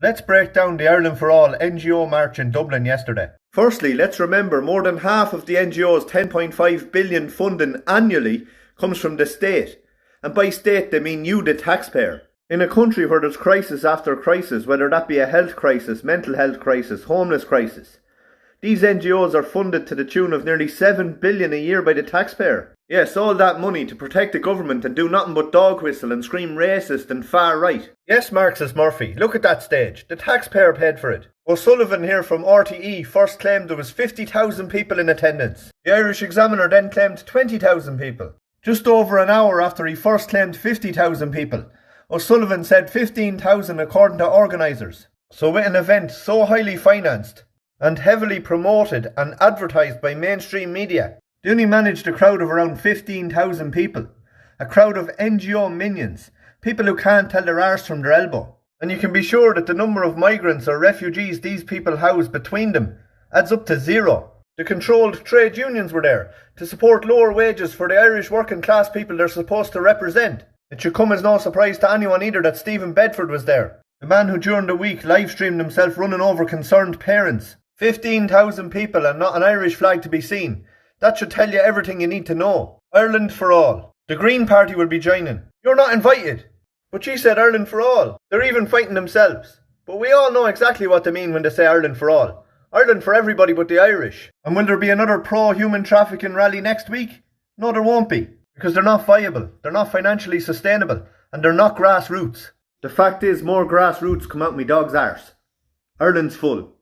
Let's break down the Ireland for All NGO march in Dublin yesterday. Firstly, let's remember more than half of the NGO's 10.5 billion funding annually comes from the state. And by state they mean you, the taxpayer. In a country where there's crisis after crisis, whether that be a health crisis, mental health crisis, homeless crisis, these NGOs are funded to the tune of nearly 7 billion a year by the taxpayer. Yes, all that money to protect the government and do nothing but dog whistle and scream racist and far right. Yes, Marxist Murphy, look at that stage. The taxpayer paid for it. O'Sullivan here from RTE first claimed there was 50,000 people in attendance. The Irish Examiner then claimed 20,000 people. Just over an hour after he first claimed 50,000 people, O'Sullivan said 15,000 according to organisers. So with an event so highly financed and heavily promoted and advertised by mainstream media, they only managed a crowd of around 15,000 people. A crowd of NGO minions, people who can't tell their arse from their elbow. And you can be sure that the number of migrants or refugees these people house between them adds up to zero. The controlled trade unions were there to support lower wages for the Irish working class people they're supposed to represent. It should come as no surprise to anyone either that Stephen Bedford was there, the man who during the week live-streamed himself running over concerned parents. 15,000 people and not an Irish flag to be seen. That should tell you everything you need to know. Ireland for all. The Green Party will be joining. You're not invited. But she said Ireland for all. They're even fighting themselves. But we all know exactly what they mean when they say Ireland for all. Ireland for everybody but the Irish. And will there be another pro-human trafficking rally next week? No, there won't be. Because they're not viable, they're not financially sustainable, and they're not grassroots. The fact is, more grassroots come out me dog's arse. Ireland's full.